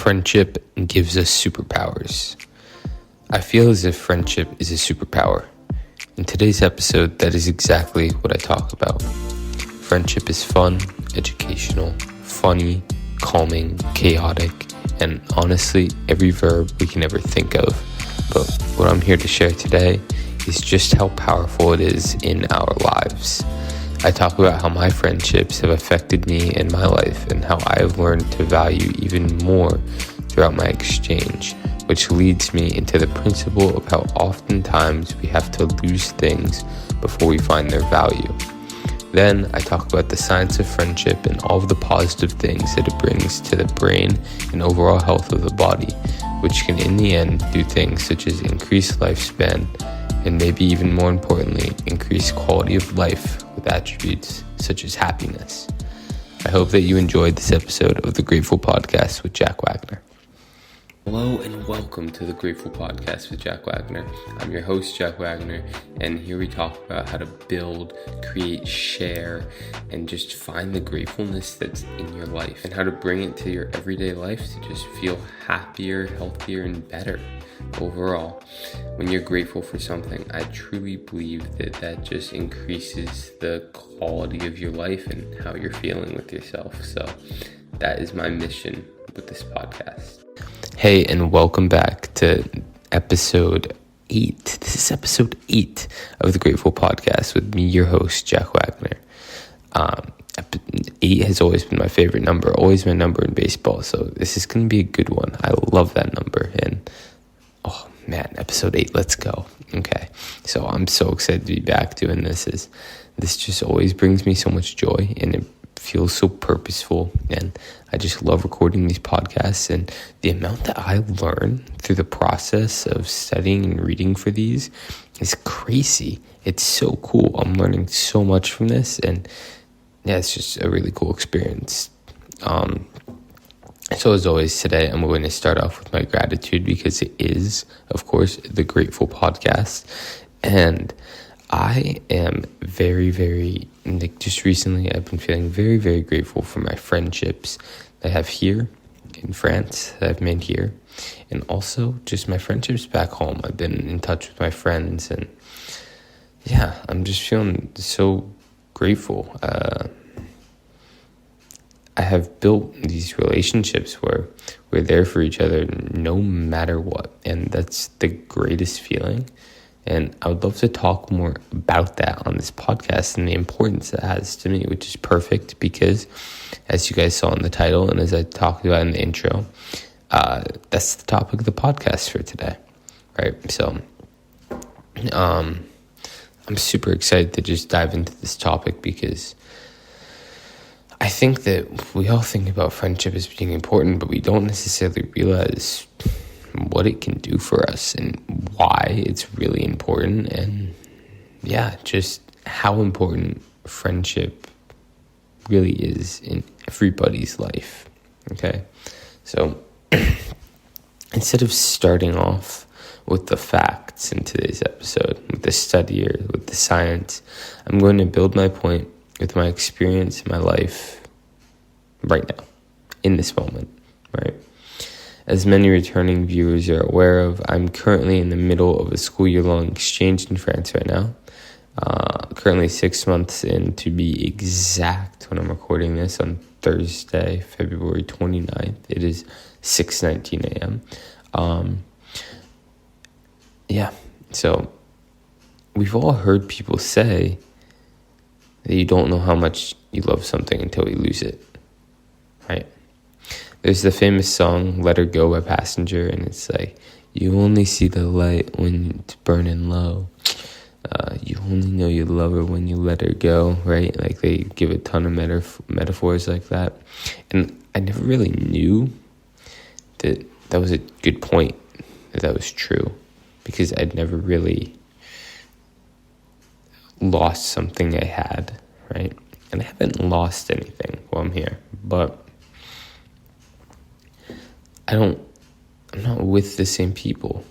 Friendship gives us superpowers. I feel as if friendship is a superpower. In today's episode, that is exactly what I talk about. Friendship is fun, educational, funny, calming, chaotic, and honestly, every verb we can ever think of. But what I'm here to share today is just how powerful it is in our lives. I talk about how my friendships have affected me in my life and how I have learned to value even more throughout my exchange, which leads me into the principle of how oftentimes we have to lose things before we find their value. Then I talk about the science of friendship and all of the positive things that it brings to the brain and overall health of the body, which can in the end do things such as increase lifespan and maybe even more importantly, increase quality of life with attributes such as happiness. I hope that you enjoyed this episode of the Grateful Podcast with Jack Wagoner. Hello and welcome to the Grateful Podcast with Jack Wagoner. I'm your host, Jack Wagoner, and here we talk about how to build, create, share, and just find the gratefulness that's in your life and how to bring it to your everyday life to just feel happier, healthier, and better overall. When you're grateful for something, I truly believe that just increases the quality of your life and how you're feeling with yourself. So that is my mission with this podcast. Hey, and welcome back to episode 8. This is episode 8 of the Grateful Podcast with me, your host, Jack Wagoner. 8 has always been my favorite number, always my number in baseball, so this is going to be a good one. I love that number, and oh man, episode 8, let's go. Okay, so I'm so excited to be back doing this. This just always brings me so much joy, and it feels so purposeful, and I just love recording these podcasts, and the amount that I learn through the process of studying and reading for these is crazy. It's so cool. I'm learning so much from this, and yeah, it's just a really cool experience. So as always, today I'm going to start off with my gratitude because it is, of course, the Grateful Podcast, and I am very, just recently I've been feeling very grateful for my friendships that I have here in France, that I've made here, and also just my friendships back home. I've been in touch with my friends, and yeah, I'm just feeling so grateful. I have built these relationships where we're there for each other no matter what, and that's the greatest feeling. And I would love to talk more about that on this podcast and the importance it has to me, which is perfect because, as you guys saw in the title and as I talked about in the intro, that's the topic of the podcast for today, right? So I'm super excited to just dive into this topic because I think that we all think about friendship as being important, but we don't necessarily realize what it can do for us and why it's really important, and yeah, just how important friendship really is in everybody's life. Okay, so instead of starting off with the facts in today's episode, with the study or with the science, I'm going to build my point with my experience in my life right now, in this moment, right? As many returning viewers are aware of, I'm currently in the middle of a school year-long exchange in France right now. Currently 6 months in, to be exact, when I'm recording this on Thursday, February 29th. It is 6:19 a.m. Yeah, so we've all heard people say that you don't know how much you love something until you lose it, right? There's the famous song, Let Her Go by Passenger, and it's like, you only see the light when it's burning low. You only know you love her when you let her go, right? Like, they give a ton of metaphors like that. And I never really knew that was a good point, that was true, because I'd never really lost something I had, right? And I haven't lost anything while I'm here, but I'm not with the same people.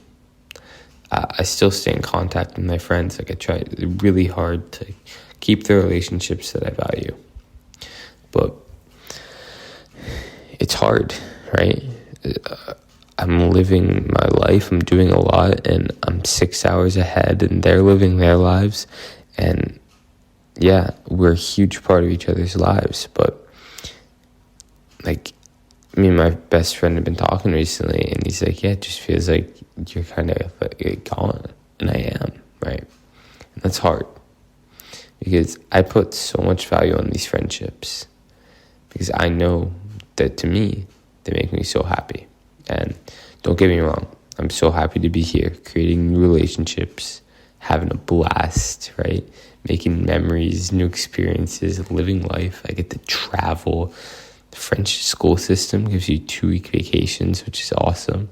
I still stay in contact with my friends. Like, I try really hard to keep the relationships that I value. But it's hard, right? I'm living my life, I'm doing a lot, and I'm 6 hours ahead, and they're living their lives. And yeah, we're a huge part of each other's lives. But like, me and my best friend have been talking recently, and he's like, yeah, it just feels like you're kind of gone. And I am, right? And that's hard, because I put so much value on these friendships, because I know that to me, they make me so happy. And don't get me wrong, I'm so happy to be here, creating new relationships, having a blast, right? Making memories, new experiences, living life. I get to travel. The French school system gives you 2-week vacations, which is awesome.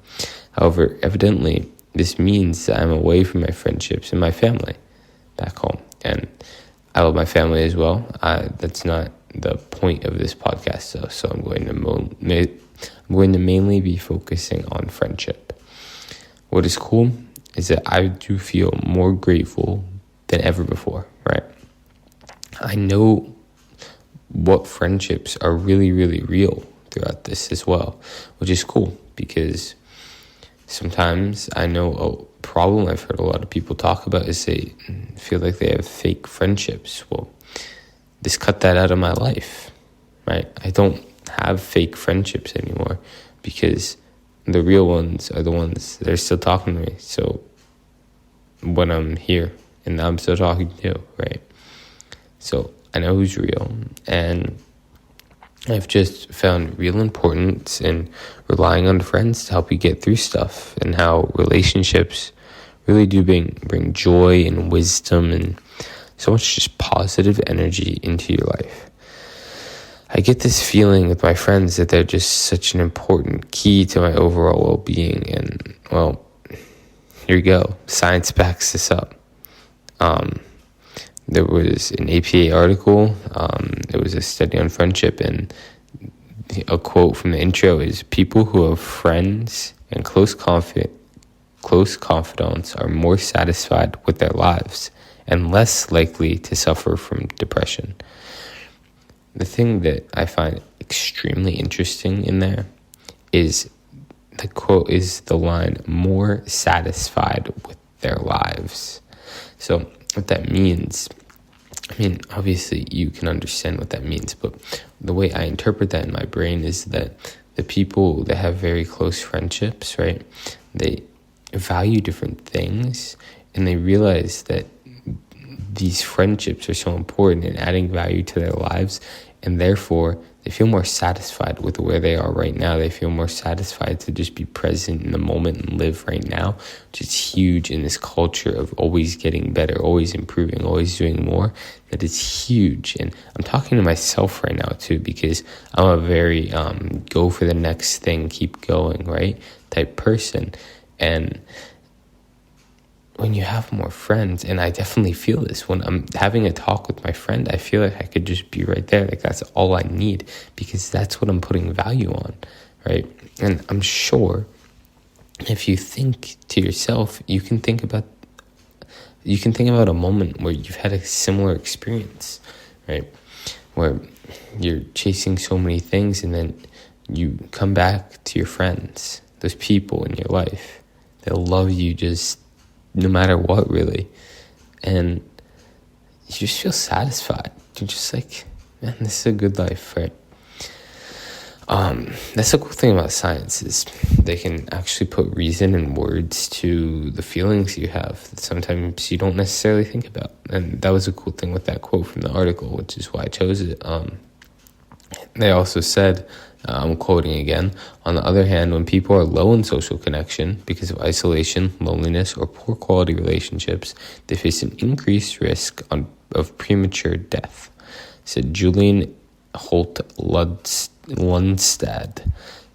However, evidently, this means that I'm away from my friendships and my family back home. And I love my family as well. That's not the point of this podcast, though. So I'm going to mainly be focusing on friendship. What is cool is that I do feel more grateful than ever before, right? I know what friendships are really, really real throughout this as well, which is cool, because sometimes I know a problem I've heard a lot of people talk about is they feel like they have fake friendships. Well, just cut that out of my life, right? I don't have fake friendships anymore, because the real ones are the ones that are still talking to me. So when I'm here and I'm still talking to you, right? So I know who's real, and I've just found real importance in relying on friends to help you get through stuff, and how relationships really do bring joy and wisdom and so much just positive energy into your life. I get this feeling with my friends that they're just such an important key to my overall well-being. And, well, here we go. Science backs this up. There was an Ep.8 article. It was a study on friendship, and a quote from the intro is, "People who have friends and close confidants are more satisfied with their lives and less likely to suffer from depression." The thing that I find extremely interesting in there is the quote is the line, "more satisfied with their lives." So what that means, I mean, obviously you can understand what that means, but the way I interpret that in my brain is that the people that have very close friendships, right, they value different things, and they realize that these friendships are so important in adding value to their lives, and therefore they feel more satisfied with where they are right now. They feel more satisfied to just be present in the moment and live right now, which is huge in this culture of always getting better, always improving, always doing more. That is huge. And I'm talking to myself right now too, because I'm a very go for the next thing, keep going, right, type person. And when you have more friends, and I definitely feel this when I'm having a talk with my friend, I feel like I could just be right there. Like, that's all I need, because that's what I'm putting value on, right? And I'm sure if you think to yourself, you can think about a moment where you've had a similar experience, right? Where you're chasing so many things, and then you come back to your friends, those people in your life. They'll love you just no matter what, really. And you just feel satisfied. You're just like, man, this is a good life, right? That's the cool thing about science, is they can actually put reason and words to the feelings you have that sometimes you don't necessarily think about. And that was a cool thing with that quote from the article, which is why I chose it. They also said, I'm quoting again, "On the other hand, when people are low in social connection because of isolation, loneliness, or poor quality relationships, they face an increased risk of premature death," said Julian Holt Lundstad,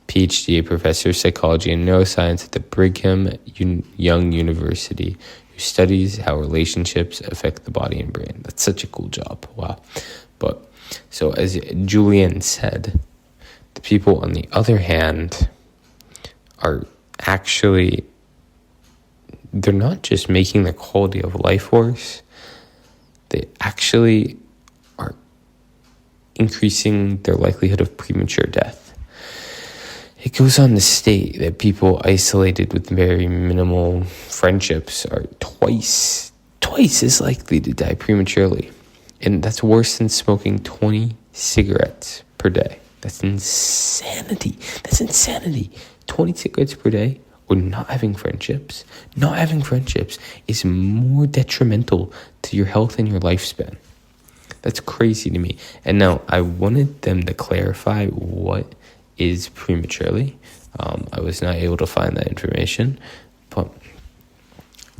PhD, a professor of psychology and neuroscience at the Brigham Young University, who studies how relationships affect the body and brain. That's such a cool job. Wow. But so as Julian said, the people, on the other hand, are actually, they're not just making the quality of life worse, they actually are increasing their likelihood of premature death. It goes on to state that people isolated with very minimal friendships are twice as likely to die prematurely. And that's worse than smoking 20 cigarettes per day. That's insanity. 20 cigarettes per day or not having friendships is more detrimental to your health and your lifespan. That's crazy to me. And now I wanted them to clarify what is prematurely. I was not able to find that information, but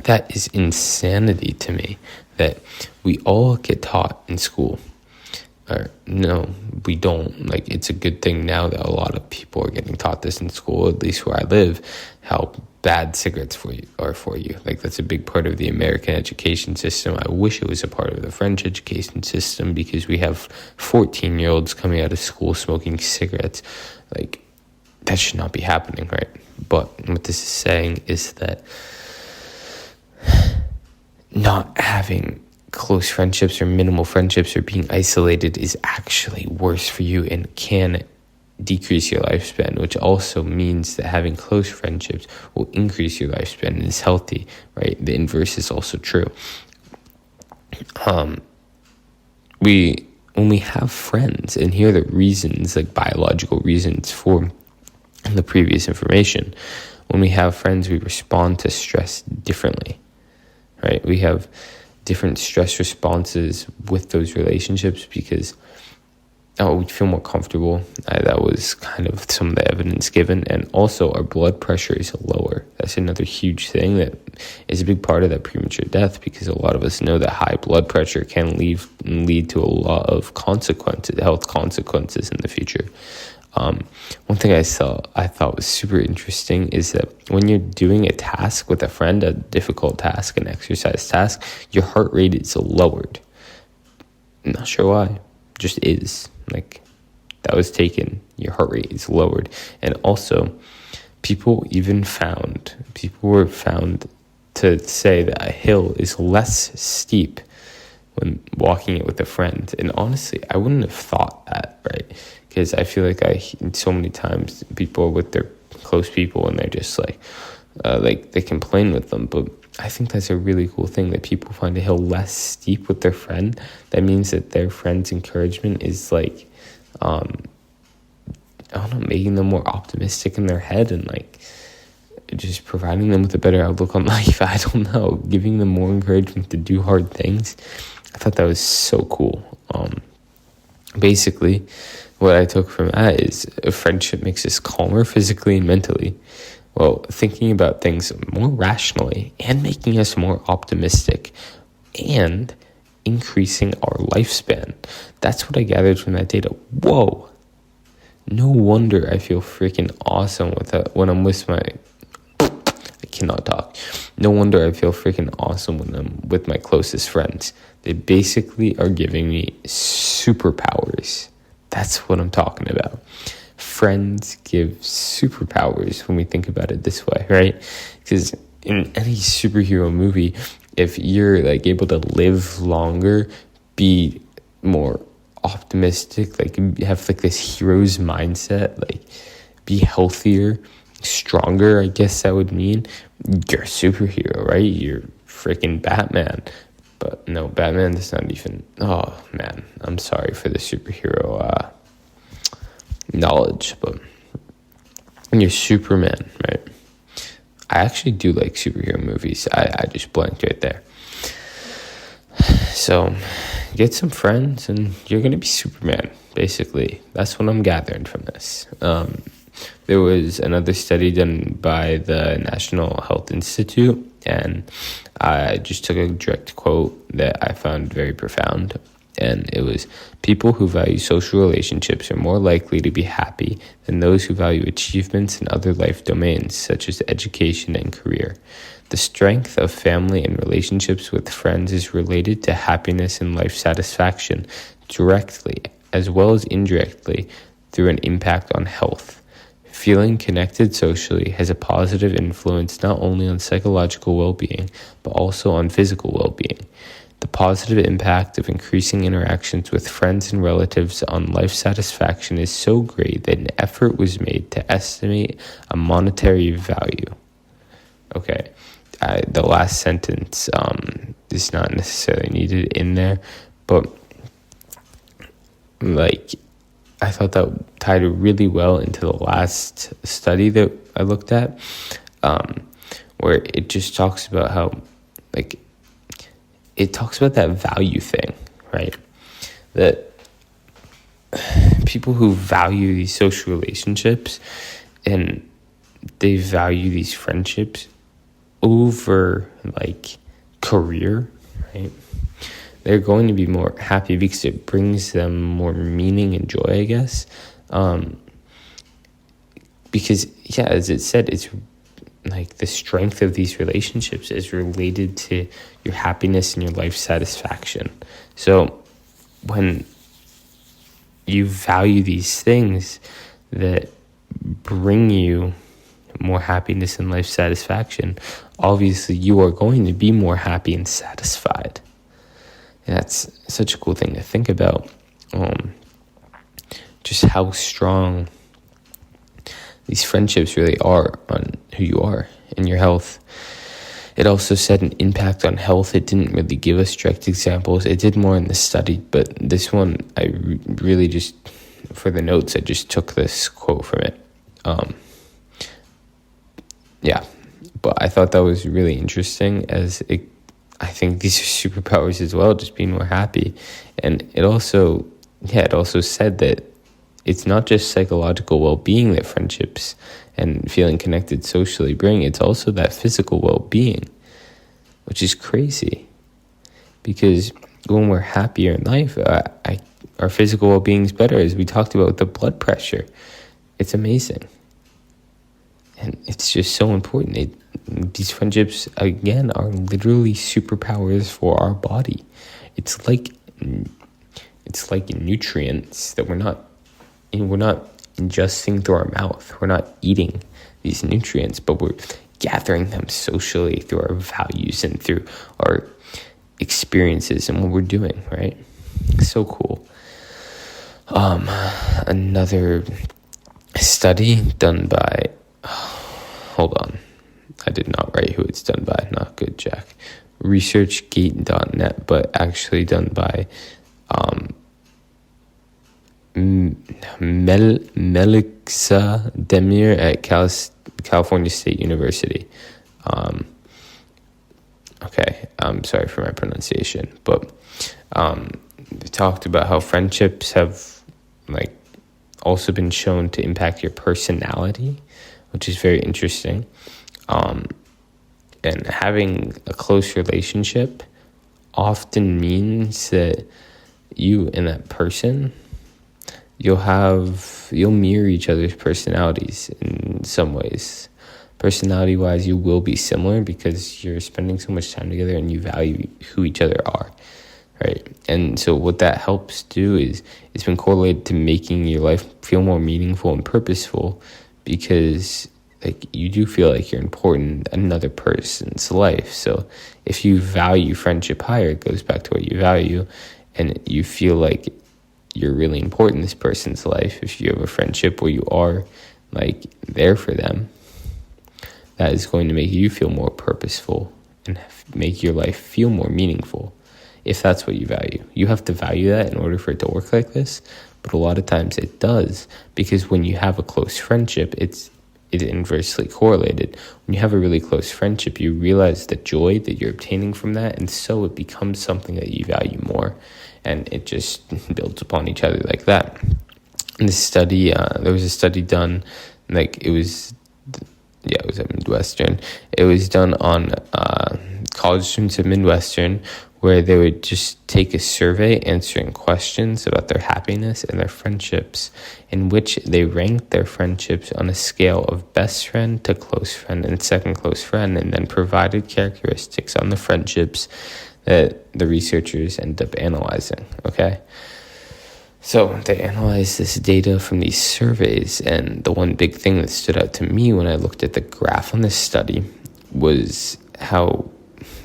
that is insanity to me that we all get taught in school. Or no, we don't. Like, it's a good thing now that a lot of people are getting taught this in school, at least where I live, how bad cigarettes are for you. Like, that's a big part of the American education system. I wish it was a part of the French education system, because we have 14-year-olds coming out of school smoking cigarettes. Like, that should not be happening, right? But what this is saying is that not having close friendships or minimal friendships or being isolated is actually worse for you and can decrease your lifespan, which also means that having close friendships will increase your lifespan and is healthy, right? The inverse is also true. When we have friends, and here are the reasons, like biological reasons for the previous information. When we have friends, we respond to stress differently, right? We have different stress responses with those relationships because we feel more comfortable. That was kind of some of the evidence given. And also our blood pressure is lower. That's another huge thing that is a big part of that premature death, because a lot of us know that high blood pressure can lead to a lot of health consequences in the future. One thing I thought was super interesting is that when you're doing a task with a friend, a difficult task, an exercise task, your heart rate is lowered. I'm not sure why, just is. Like, that was taken. Your heart rate is lowered. And also, people were found to say that a hill is less steep when walking it with a friend. And honestly, I wouldn't have thought that, right? Because I feel like so many times people are with their close people and they're just like they complain with them. But I think that's a really cool thing, that people find a hill less steep with their friend. That means that their friend's encouragement is like, making them more optimistic in their head and like just providing them with a better outlook on life. I don't know, giving them more encouragement to do hard things. I thought that was so cool. Basically, what I took from that is a friendship makes us calmer physically and mentally, while thinking about things more rationally and making us more optimistic and increasing our lifespan. That's what I gathered from that data. Whoa! No wonder I feel freaking awesome when I'm with my... I cannot talk. No wonder I feel freaking awesome when I'm with my closest friends. They basically are giving me superpowers. That's what I'm talking about. Friends give superpowers when we think about it this way, right? Because in any superhero movie, if you're like able to live longer, be more optimistic, like have like this hero's mindset, like be healthier, stronger, I guess that would mean you're a superhero, right? You're freaking Batman. But no, Batman is not even... Oh, man. I'm sorry for the superhero knowledge, but you're Superman, right? I actually do like superhero movies. I just blanked right there. So, get some friends and you're going to be Superman, basically. That's what I'm gathering from this. There was another study done by the National Health Institute, and I just took a direct quote that I found very profound. And it was, people who value social relationships are more likely to be happy than those who value achievements in other life domains, such as education and career. The strength of family and relationships with friends is related to happiness and life satisfaction directly, as well as indirectly, through an impact on health. Feeling connected socially has a positive influence not only on psychological well-being, but also on physical well-being. The the positive impact of increasing interactions with friends and relatives on life satisfaction is so great that an effort was made to estimate a monetary value. Okay, the last sentence is not necessarily needed in there, but I thought that tied really well into the last study that I looked at, where it just talks about how, it talks about that value thing, right? That people who value these social relationships and they value these friendships over career, right? They're going to be more happy because it brings them more meaning and joy, I guess. Because, as it said, it's the strength of these relationships is related to your happiness and your life satisfaction. So when you value these things that bring you more happiness and life satisfaction, obviously you are going to be more happy and satisfied. And that's such a cool thing to think about. Just how strong these friendships really are on who you are and your health. It also said an impact on health. It didn't really give us direct examples. It did more in the study, but this one, I really just, for the notes, I just took this quote from it. But I thought that was really interesting, I think these are superpowers as well, just being more happy. And it also said that it's not just psychological well-being that friendships and feeling connected socially bring, it's also that physical well-being, which is crazy. Because when we're happier in life, our physical well-being is better, as we talked about with the blood pressure. It's amazing. And it's just so important. These friendships, again, are literally superpowers for our body. It's like nutrients that we're not ingesting through our mouth. We're not eating these nutrients, but we're gathering them socially through our values and through our experiences and what we're doing, right? So cool. Another study done by, hold on, I did not write who it's done by, not good, Jack. Researchgate.net, but actually done by Melissa Demir at California State University. Okay, I'm sorry for my pronunciation, but they talked about how friendships have also been shown to impact your personality, which is very interesting. And having a close relationship often means that you and that person, you'll mirror each other's personalities in some ways. Personality-wise, you will be similar because you're spending so much time together and you value who each other are, right? And so what that helps do is it's been correlated to making your life feel more meaningful and purposeful, because you do feel like you're important in another person's life. So if you value friendship higher, it goes back to what you value, and you feel like you're really important in this person's life. If you have a friendship where you are there for them, that is going to make you feel more purposeful and make your life feel more meaningful. If that's what you value, you have to value that in order for it to work like this. But a lot of times it does, because when you have a close friendship, it's inversely correlated. When you have a really close friendship, you realize the joy that you're obtaining from that, and so it becomes something that you value more, and it just builds upon each other like that. In this study, there was a study done, it was at Midwestern. It was done on college students at Midwestern, where they would just take a survey answering questions about their happiness and their friendships, in which they ranked their friendships on a scale of best friend to close friend and second close friend, and then provided characteristics on the friendships that the researchers end up analyzing, okay? So they analyzed this data from these surveys, and the one big thing that stood out to me when I looked at the graph on this study was how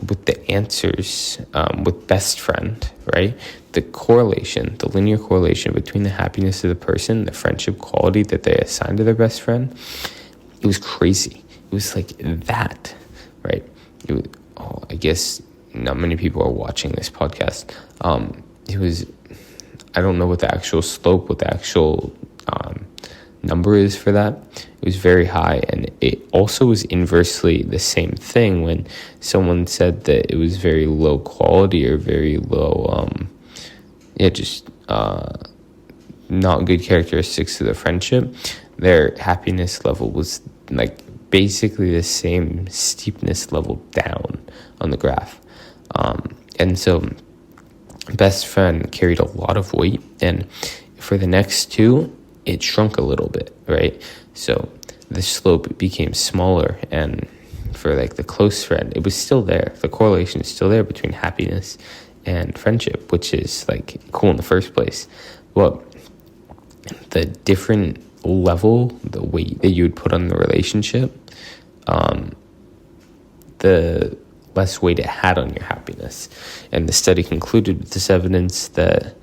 with the answers, with best friend, right? The correlation, the linear correlation between the happiness of the person, the friendship quality that they assign to their best friend, it was crazy. It was like that, right? I guess not many people are watching this podcast. It was, I don't know what the actual slope, what the actual number is for that. It was very high, and it also was inversely the same thing when someone said that it was very low quality or very low, not good characteristics of the friendship. Their happiness level was like basically the same steepness level down on the graph. And so best friend carried a lot of weight, and for the next two, it shrunk a little bit, right? So the slope became smaller, and for like the close friend, it was still there. The correlation is still there between happiness and friendship, which is like cool in the first place. Well, the different level, the weight that you would put on the relationship, the less weight it had on your happiness. And the study concluded with this evidence that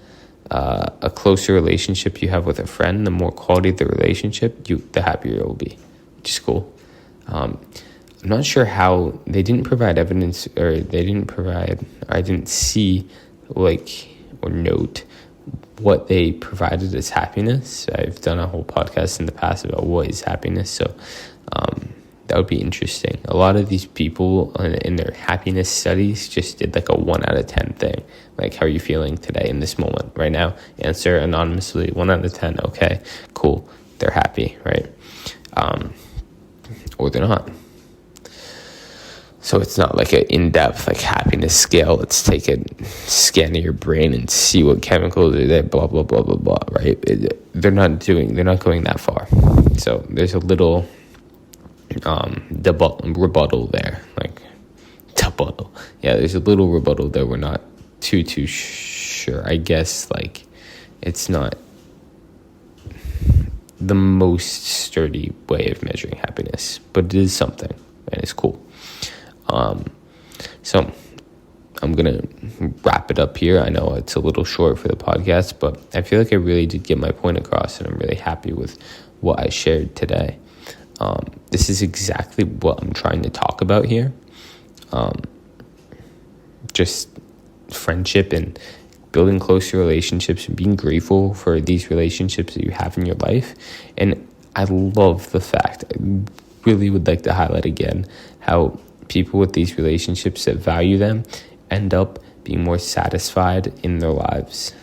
a closer relationship you have with a friend, the more quality of the relationship, the happier you'll be, which is cool. I'm not sure how they didn't provide evidence, or I didn't see or note what they provided as happiness. I've done a whole podcast in the past about what is happiness, so that would be interesting. A lot of these people in their happiness studies just did like a 1 out of 10 thing. Like, how are you feeling today in this moment right now? Answer anonymously, 1 out of 10. Okay, cool. They're happy, right? Or they're not. So it's not like an in-depth like happiness scale. Let's take a scan of your brain and see what chemicals are there, blah, blah, blah, blah, blah, right? They're not going that far. So there's a little rebuttal there, there's a little rebuttal there. We're not too sure. I guess like it's not the most sturdy way of measuring happiness, but it is something, and it's cool. So I'm gonna wrap it up here. I know it's a little short for the podcast, but I feel like I really did get my point across, and I'm really happy with what I shared today. This is exactly what I'm trying to talk about here. Just friendship and building closer relationships and being grateful for these relationships that you have in your life. And I love the fact, I really would like to highlight again, how people with these relationships that value them end up being more satisfied in their lives.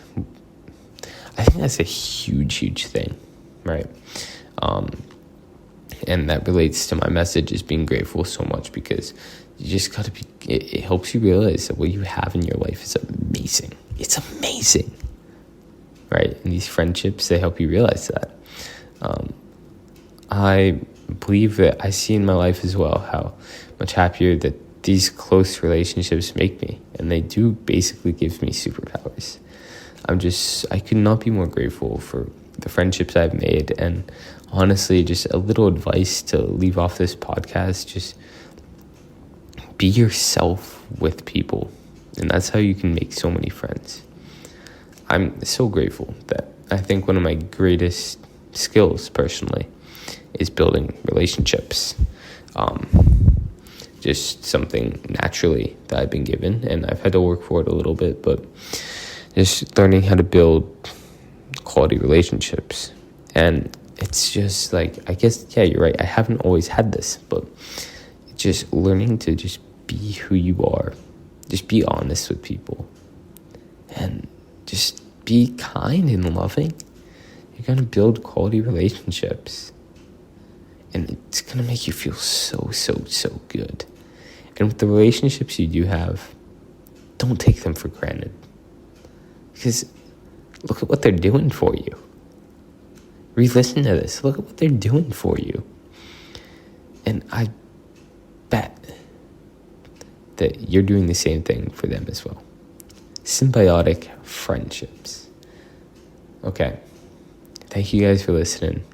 I think that's a huge thing, right? And that relates to my message, is being grateful so much, because you just gotta be, it helps you realize that what you have in your life is amazing. It's amazing, right? And these friendships, they help you realize that. I believe that I see in my life as well how much happier that these close relationships make me, and they do basically give me superpowers. I could not be more grateful for the friendships I've made. And honestly, just a little advice to leave off this podcast, just be yourself with people, and that's how you can make so many friends. I'm so grateful that I think one of my greatest skills personally is building relationships. Just something naturally that I've been given, and I've had to work for it a little bit, but just learning how to build quality relationships. And it's just like, I guess, yeah, you're right, I haven't always had this, but just learning to just be who you are, just be honest with people, and just be kind and loving. You're going to build quality relationships, and it's going to make you feel so good. And with the relationships you do have, don't take them for granted, because look at what they're doing for you. Re-listen to this. Look at what they're doing for you. And I bet that you're doing the same thing for them as well. Symbiotic friendships. Okay. Thank you guys for listening.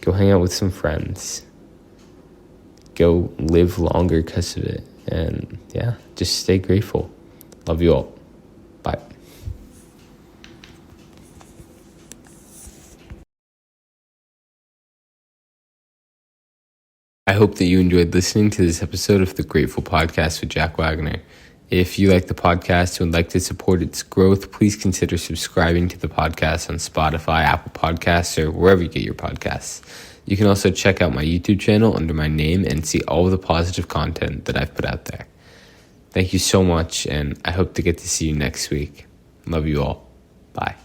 Go hang out with some friends. Go live longer because of it. And yeah, just stay grateful. Love you all. Bye. I hope that you enjoyed listening to this episode of the Grateful Podcast with Jack Wagoner. If you like the podcast and would like to support its growth, please consider subscribing to the podcast on Spotify, Apple Podcasts, or wherever you get your podcasts. You can also check out my YouTube channel under my name and see all of the positive content that I've put out there. Thank you so much, and I hope to get to see you next week. Love you all. Bye.